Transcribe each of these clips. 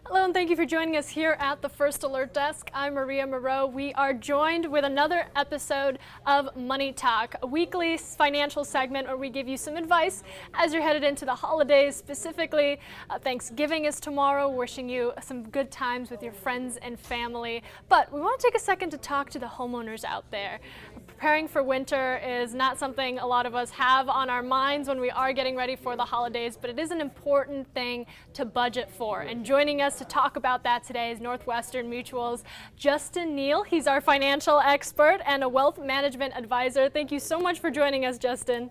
Hello, and thank you for joining us here at the First Alert Desk. I'm Maria Moreau. We are joined with another episode of Money Talk, a weekly financial segment where we give you some advice as you're headed into the holidays. Specifically, Thanksgiving is tomorrow, wishing you some good times with your friends and family. But we want to take a second to talk to the homeowners out there. Preparing for winter is not something a lot of us have on our minds when we are getting ready for the holidays, but it is an important thing to budget for. And joining us to talk about that today is Northwestern Mutual's Justin Neal. He's our financial expert and a wealth management advisor. Thank you so much for joining us, Justin.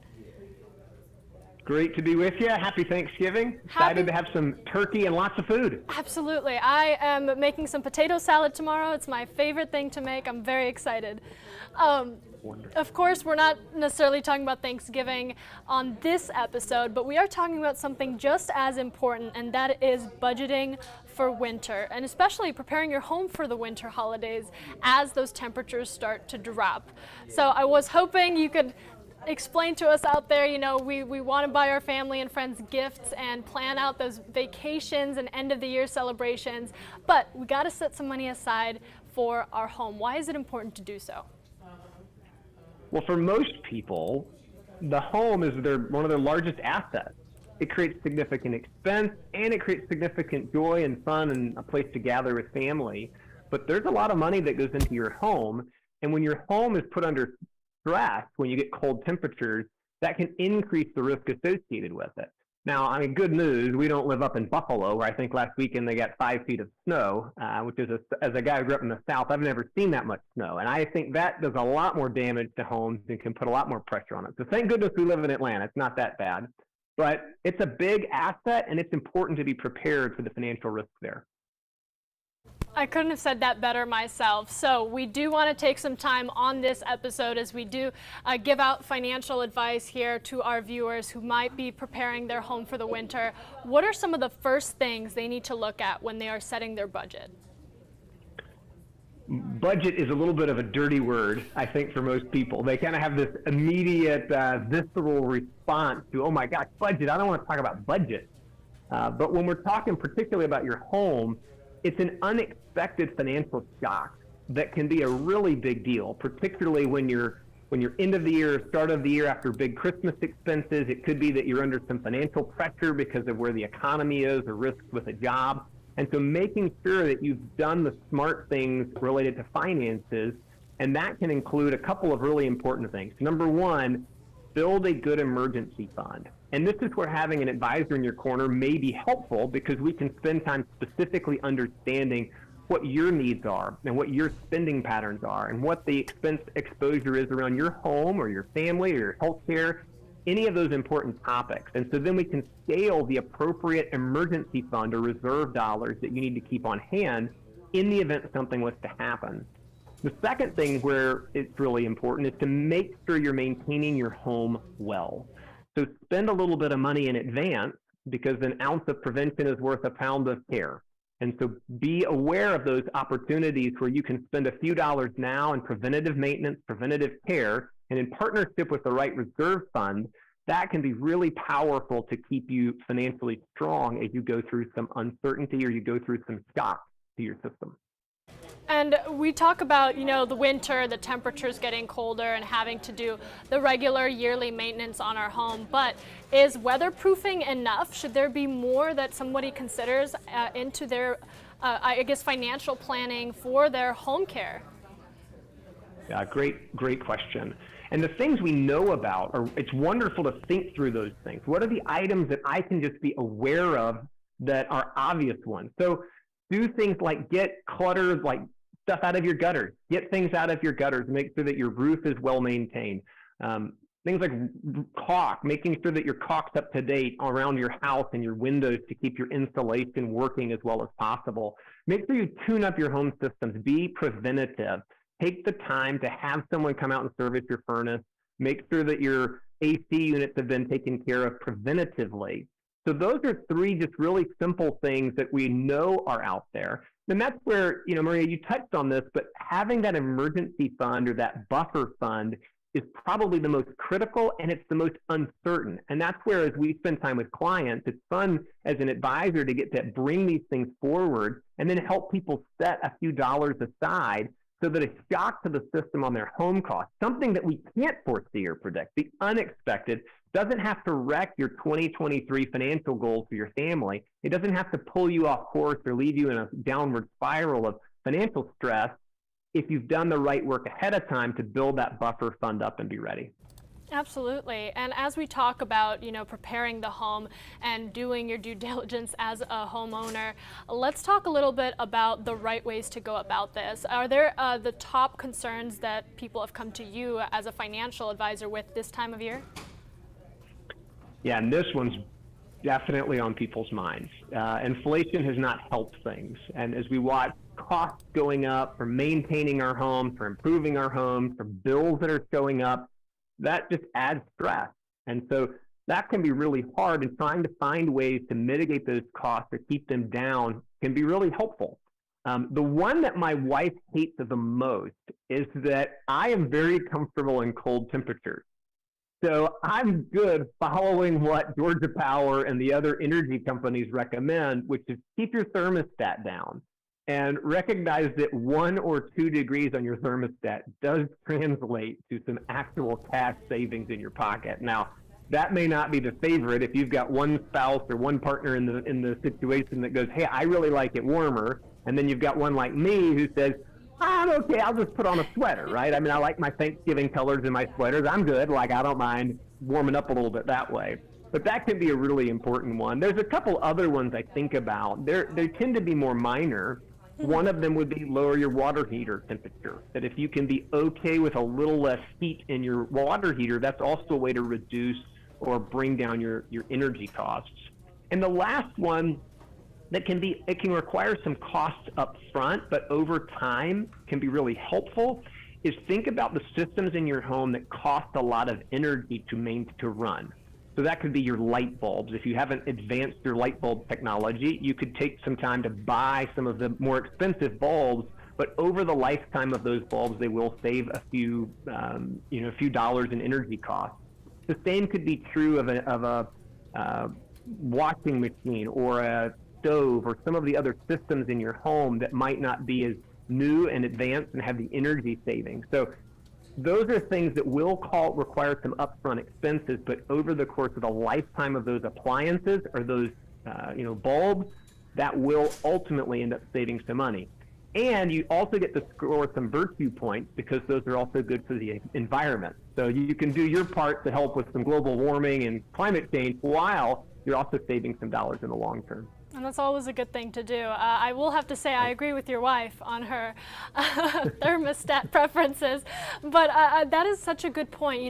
Great to be with you. Happy Thanksgiving. Excited to have some turkey and lots of food. Absolutely. I am making some potato salad tomorrow. It's my favorite thing to make. I'm very excited. Of course, we're not necessarily talking about Thanksgiving on this episode, but we are talking about something just as important, and that is budgeting for winter, and especially preparing your home for the winter holidays as those temperatures start to drop. So I was hoping you could explain to us out there, we want to buy our family and friends gifts and plan out those vacations and end of the year celebrations, but we got to set some money aside for our home. Why is it important to do so? Well, for most people, the home is one of their largest assets. It creates significant expense and it creates significant joy and fun and a place to gather with family. But there's a lot of money that goes into your home, and when your home is put under stress, when you get cold temperatures, that can increase the risk associated with it. Now, good news, we don't live up in Buffalo, where I think last weekend they got 5 feet of snow, which is, as a guy who grew up in the South, I've never seen that much snow. And I think that does a lot more damage to homes and can put a lot more pressure on it. So thank goodness we live in Atlanta. It's not that bad. But it's a big asset, and it's important to be prepared for the financial risk there. I couldn't have said that better myself. So we do want to take some time on this episode as we do give out financial advice here to our viewers who might be preparing their home for the winter. What are some of the first things they need to look at when they are setting their budget? Budget is a little bit of a dirty word, I think, for most people. They kind of have this immediate, visceral response to, oh my gosh, budget. I don't want to talk about budget. But when we're talking particularly about your home, it's an unexpected financial shock that can be a really big deal, particularly when you're end of the year, start of the year after big Christmas expenses. It could be that you're under some financial pressure because of where the economy is or risks with a job. And so making sure that you've done the smart things related to finances, and that can include a couple of really important things. Number one, build a good emergency fund. And this is where having an advisor in your corner may be helpful, because we can spend time specifically understanding what your needs are and what your spending patterns are and what the expense exposure is around your home or your family or your health care, any of those important topics. And so then we can scale the appropriate emergency fund or reserve dollars that you need to keep on hand in the event something was to happen. The second thing where it's really important is to make sure you're maintaining your home well. So spend a little bit of money in advance, because an ounce of prevention is worth a pound of care. And so be aware of those opportunities where you can spend a few dollars now in preventative maintenance, preventative care, and in partnership with the right reserve fund. That can be really powerful to keep you financially strong as you go through some uncertainty or you go through some shocks to your system. And we talk about, the winter, the temperatures getting colder and having to do the regular yearly maintenance on our home. But is weatherproofing enough? Should there be more that somebody considers into their, financial planning for their home care? Yeah, great question. And the things we know about, it's wonderful to think through those things. What are the items that I can just be aware of that are obvious ones? So do things like get clutter, like stuff out of your gutters. Get things out of your gutters. Make sure that your roof is well maintained. Things like caulk, making sure that your caulk's up to date around your house and your windows to keep your insulation working as well as possible. Make sure you tune up your home systems. Be preventative. Take the time to have someone come out and service your furnace. Make sure that your AC units have been taken care of preventatively. So those are three just really simple things that we know are out there. And that's where, Maria, you touched on this, but having that emergency fund or that buffer fund is probably the most critical, and it's the most uncertain. And that's where, as we spend time with clients, it's fun as an advisor to get to bring these things forward and then help people set a few dollars aside so that a shock to the system on their home cost, something that we can't foresee or predict, the unexpected, doesn't have to wreck your 2023 financial goals for your family. It doesn't have to pull you off course or leave you in a downward spiral of financial stress if you've done the right work ahead of time to build that buffer fund up and be ready. Absolutely. And as we talk about, preparing the home and doing your due diligence as a homeowner, let's talk a little bit about the right ways to go about this. Are there the top concerns that people have come to you as a financial advisor with this time of year? Yeah, and this one's definitely on people's minds. Inflation has not helped things. And as we watch costs going up for maintaining our home, for improving our home, for bills that are showing up, that just adds stress. And so that can be really hard, and trying to find ways to mitigate those costs or keep them down can be really helpful. The one that my wife hates the most is that I am very comfortable in cold temperatures. So I'm good following what Georgia Power and the other energy companies recommend, which is keep your thermostat down and recognize that 1 or 2 degrees on your thermostat does translate to some actual cash savings in your pocket. Now, that may not be the favorite if you've got one spouse or one partner in the situation that goes, hey, I really like it warmer. And then you've got one like me who says, I'm okay, I'll just put on a sweater, right? I mean, I like my Thanksgiving colors in my sweaters. I'm good. Like, I don't mind warming up a little bit that way. But that can be a really important one. There's a couple other ones I think about. They tend to be more minor. One of them would be lower your water heater temperature. That if you can be okay with a little less heat in your water heater, that's also a way to reduce or bring down your energy costs. And the last one, it can require some costs up front, but over time can be really helpful, is think about the systems in your home that cost a lot of energy to run. So that could be your light bulbs. If you haven't advanced your light bulb technology, you could take some time to buy some of the more expensive bulbs, but over the lifetime of those bulbs, they will save a few dollars in energy costs. The same could be true of a washing machine or a stove or some of the other systems in your home that might not be as new and advanced and have the energy savings. So those are things that will require some upfront expenses, but over the course of the lifetime of those appliances or those bulbs, that will ultimately end up saving some money. And you also get to score some virtue points because those are also good for the environment. So you can do your part to help with some global warming and climate change while you're also saving some dollars in the long term. And that's always a good thing to do. I will have to say I agree with your wife on her thermostat preferences, but that is such a good point.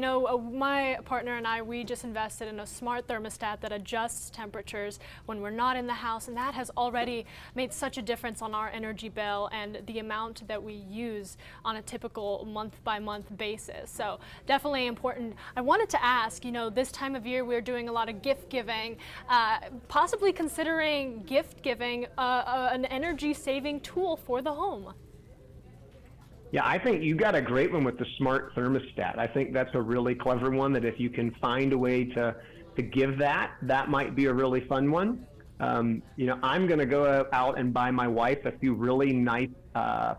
My partner and I, we just invested in a smart thermostat that adjusts temperatures when we're not in the house, and that has already made such a difference on our energy bill and the amount that we use on a typical month-by-month basis. So definitely important. I wanted to ask, this time of year we're doing a lot of gift giving, possibly considering gift giving an energy saving tool for the home. Yeah, I think you got a great one with the smart thermostat. I think that's a really clever one that if you can find a way to give that might be a really fun one. I'm going to go out and buy my wife a few really nice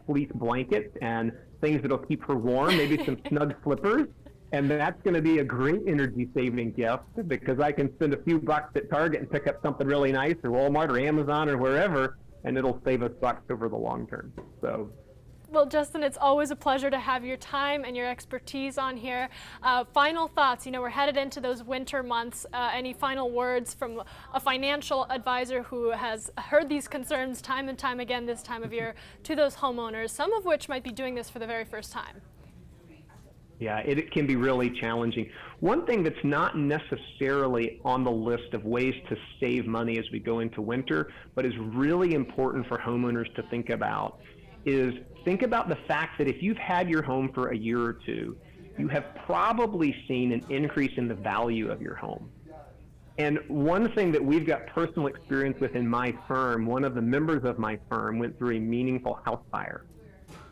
fleece blankets and things that'll keep her warm, maybe some snug slippers. And that's going to be a great energy saving gift because I can spend a few bucks at Target and pick up something really nice, or Walmart or Amazon or wherever, and it'll save us bucks over the long term. So. Well, Justin, it's always a pleasure to have your time and your expertise on here. Final thoughts, we're headed into those winter months. Any final words from a financial advisor who has heard these concerns time and time again this time of year to those homeowners, some of which might be doing this for the very first time? Yeah, it can be really challenging. One thing that's not necessarily on the list of ways to save money as we go into winter, but is really important for homeowners to think about, is think about the fact that if you've had your home for a year or two, you have probably seen an increase in the value of your home. And one thing that we've got personal experience with in my firm, one of the members of my firm went through a meaningful house fire.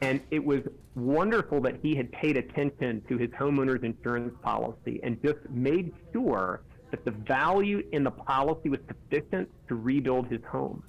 And it was wonderful that he had paid attention to his homeowner's insurance policy and just made sure that the value in the policy was sufficient to rebuild his home.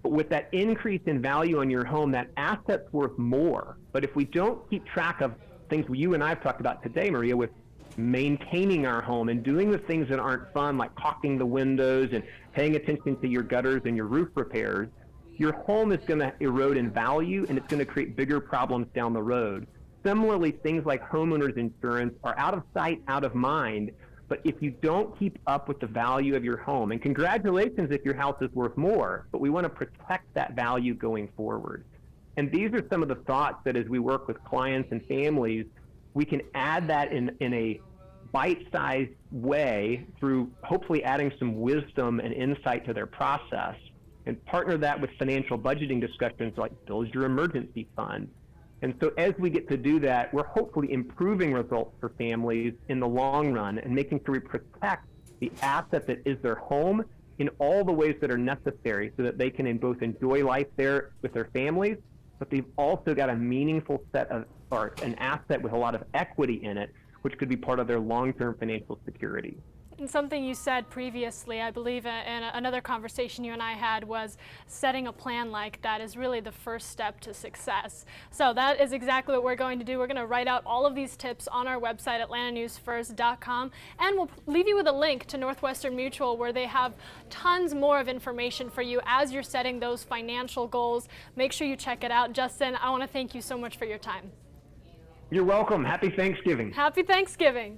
But with that increase in value on your home, that asset's worth more. But if we don't keep track of things you and I have talked about today, Maria, with maintaining our home and doing the things that aren't fun, like caulking the windows and paying attention to your gutters and your roof repairs, your home is going to erode in value, and it's going to create bigger problems down the road. Similarly, things like homeowners insurance are out of sight, out of mind. But if you don't keep up with the value of your home, and congratulations if your house is worth more, but we want to protect that value going forward. And these are some of the thoughts that as we work with clients and families, we can add that in a bite-sized way through hopefully adding some wisdom and insight to their process, and partner that with financial budgeting discussions like build your emergency fund. And so as we get to do that, we're hopefully improving results for families in the long run and making sure we protect the asset that is their home in all the ways that are necessary so that they can both enjoy life there with their families, but they've also got a meaningful set of, or an asset with a lot of equity in it, which could be part of their long-term financial security. And something you said previously, I believe in another conversation you and I had, was setting a plan like that is really the first step to success. So that is exactly what we're going to do. We're going to write out all of these tips on our website, atlantanewsfirst.com, and we'll leave you with a link to Northwestern Mutual where they have tons more of information for you as you're setting those financial goals. Make sure you check it out. Justin, I want to thank you so much for your time. You're welcome. Happy Thanksgiving. Happy Thanksgiving.